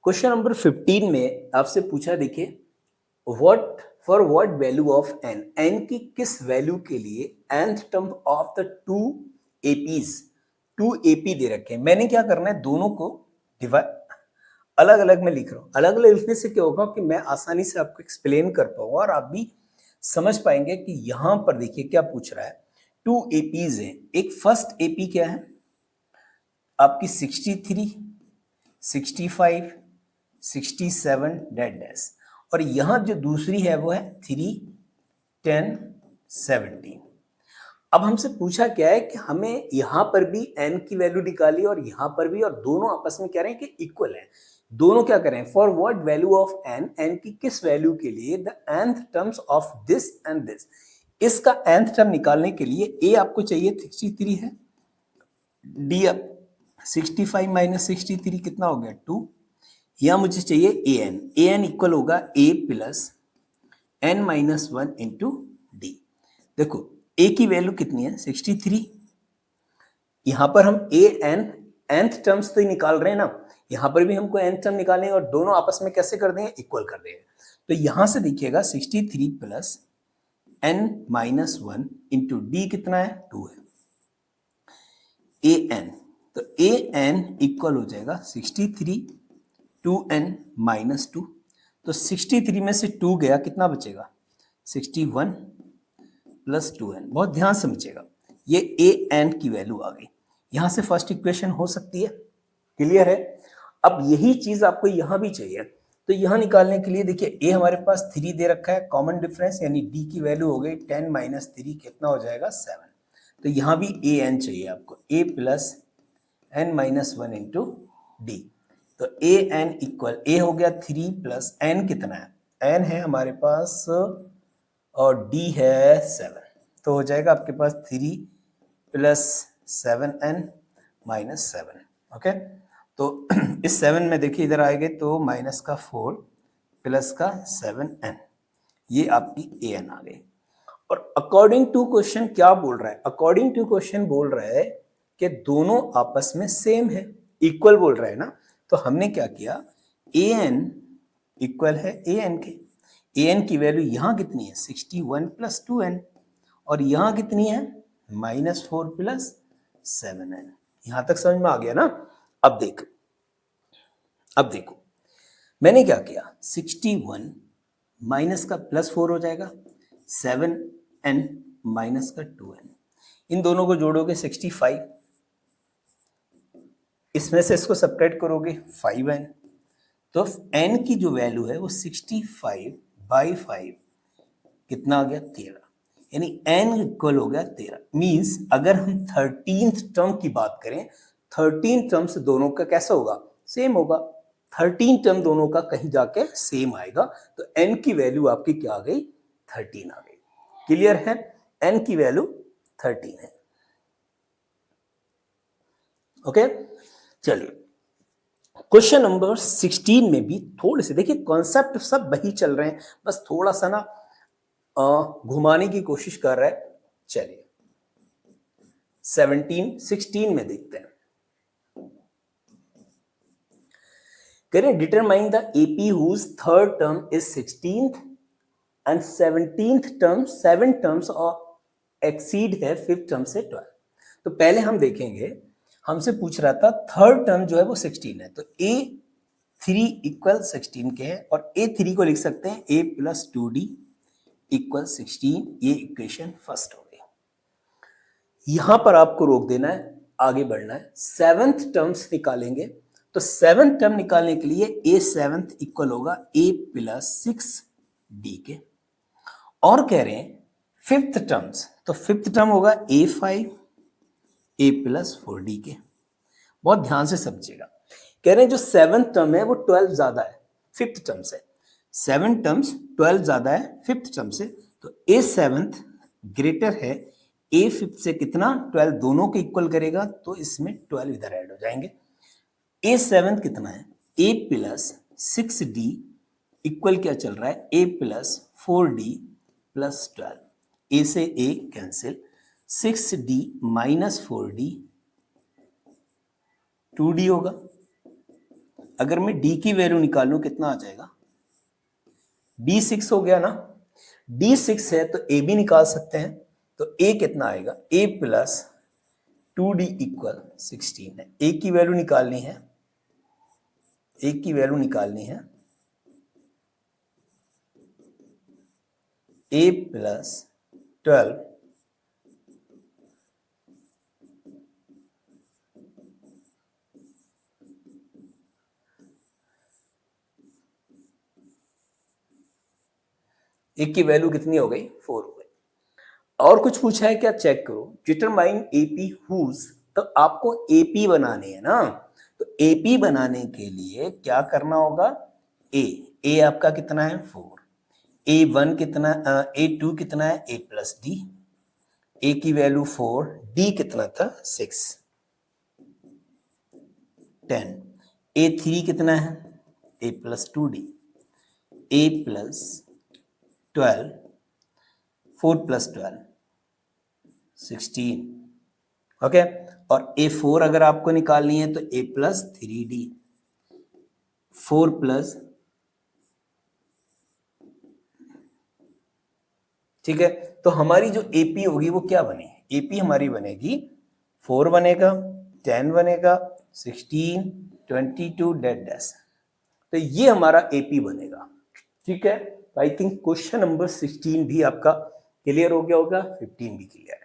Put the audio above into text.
Question number 15 में आपसे पूछा, देखिए, what for what value of n, n की किस वैल्यू के लिए nth term of the two APs, two AP दे रखे हैं। मैंने क्या करना है, दोनों को डिवाइड अलग अलग में लिख रहा हूं। अलग अलग लिखने से क्या होगा कि मैं आसानी से आपको एक्सप्लेन कर पाऊंगा और आप भी समझ पाएंगे कि यहां पर देखिए क्या पूछ रहा है। टू एपीज है। एक फर्स्ट एपी क्या है आपकी 63, 65, 67 डेड डैश, और यहां जो दूसरी है वो है 3, 10, 17। अब हमसे पूछा क्या है कि हमें यहां पर भी n की वैल्यू निकाली और यहां पर भी, और दोनों आपस में कह रहे हैं कि इक्वल है। दोनों क्या करें, for what value of n, n की किस वैल्यू के लिए the nth terms of this and this. इसका nth टर्म निकालने के लिए a आपको चाहिए 63 है, d अब 65 माइनस 63 कितना हो गया 2, या मुझे चाहिए an इक्वल होगा a plus n minus 1 into D. देखो a की वैल्यू कितनी है 63, यहां पर हम nth टर्म्स तो ही निकाल रहे हैं ना, यहां पर भी हमको nth टर्म निकालने और दोनों आपस में कैसे कर देंगे, इक्वल कर देंगे। तो यहां से देखिएगा 63 plus n minus 1 into D कितना है 2 है, an, तो an इक्वल हो जाएगा 63 2n माइनस 2। तो 63 में से 2 गया, कितना बचेगा 61 प्लस 2n। बहुत ध्यान से समझिएगा, ये an की वैल्यू आ गई। यहां से फर्स्ट इक्वेशन हो सकती है, क्लियर है। अब यही चीज आपको यहां भी चाहिए, तो यहां निकालने के लिए देखिए a हमारे पास 3 दे रखा है, कॉमन डिफरेंस यानी d की वैल्यू हो गई 10 माइनस 3, कितना हो जाएगा 7। तो यहां भी an चाहिए आपको, a plus n minus 1 into D. तो an इक्वल a हो गया 3 प्लस n कितना है, n है हमारे पास और d है 7, तो हो जाएगा आपके पास 3 प्लस 7n माइनस 7। ओके, तो इस 7 में देखिए इधर आएंगे तो माइनस का 4 प्लस का 7n, ये आपकी an आ गई। और अकॉर्डिंग टू क्वेश्चन क्या बोल रहा है, अकॉर्डिंग टू क्वेश्चन बोल रहा है कि दोनों आपस में सेम है, इक्वल बोल रहा है ना। तो हमने क्या किया, an इक्वल है an के, an की वैल्यू यहां कितनी है 61 प्लस 2n, और यहां कितनी है माइनस 4 प्लस 7n। यहां तक समझ में आ गया ना। अब देखो मैंने क्या किया, 61 माइनस का प्लस 4 हो जाएगा, 7n माइनस का 2n, इन दोनों को जोड़ोगे 65, इसमें से इसको सब्ट्रैक्ट करोगे 5n, तो n की जो वैल्यू है वो 65 बाई 5 कितना आ गया 13, यानी n इक्वल हो गया 13। मींस अगर हम 13th टर्म की बात करें, 13 टर्म से दोनों का कैसा होगा, सेम होगा। 13 टर्म दोनों का कहीं जाके सेम आएगा, तो n की वैल्यू आपकी क्या आ गई 13 आ गई। क्लियर है, n की वैल्यू 13 है। ओके, चलिए क्वेश्चन नंबर 16 में भी थोड़े से देखिए कॉन्सेप्ट सब वही चल रहे हैं, बस थोड़ा सा ना घुमाने की कोशिश कर रहा है। चलिए 16 में देखते हैं। करें, determine the AP whose third term is 16th and 17th term 7 terms और एक्सीड है 5th टर्म से 12। तो पहले हम देखेंगे, हमसे पूछ रहा था थर्ड टर्म जो है वो 16 है, तो a3 इक्वल 16 के है, और a3 को लिख सकते हैं a प्लस 2d इक्वल 16। ये इक्वेशन फर्स्ट हो गई। यहां पर आपको रोक देना है, आगे बढ़ना है। 7th टर्म्स निकालेंगे, तो 7th टर्म निकालने के लिए a 7th इक्वल होगा a प्लस 6d के, और कह रहे हैं 5th टर्म्स, तो 5th टर्म होगा a5 a प्लस 4d के। बहुत ध्यान से समझिएगा, कह रहे हैं जो 7th टर्म है वो 12 ज्यादा है 5th टर्म से, 7 टर्म्स 12 ज्यादा है 5th टर्म से, तो a 7th ग्रेटर है a 5th से, कितना 12, दोनों को इक्वल करेगा तो इसमें 12 इधर ऐड हो जाएंगे। a 7th कितना है a प्लस 6d इक्वल क्या चल रहा है a plus 4d plus 12, a से a cancel, 6d minus 4d 2d होगा, अगर मैं डी की वैल्यू निकालूं कितना आ जाएगा, डी 6 हो गया ना, डी 6 है तो ए भी निकाल सकते हैं, तो ए कितना आएगा, ए प्लस 2d इक्वल 16 है। ए की वैल्यू निकालनी है, ए की वैल्यू निकालनी है, ए प्लस 12 ए की वैल्यू कितनी हो गई, 4 हो गई। और कुछ पूछा है क्या, चेक करो, डिटरमाइन एपी हुज, तो आपको एपी बनानी है ना, तो एपी बनाने के लिए क्या करना होगा, ए आपका कितना है 4, A1 कितना, A2 कितना है, A प्लस डी, ए की वैल्यू 4, डी कितना था 6, 10, A3 कितना है, A plus 2d, A plus 12, 4 plus 12 16, okay. और A4 अगर आपको निकालनी है तो A प्लस 3d, 4 प्लस, ठीक है। तो हमारी जो एपी होगी वो क्या बनी, एपी हमारी बनेगी 4 बनेगा, 10 बनेगा, 16, 22 डेड डैश, तो ये हमारा एपी बनेगा, ठीक है। आई थिंक क्वेश्चन नंबर 16 भी आपका क्लियर हो गया होगा, 15 भी क्लियर है।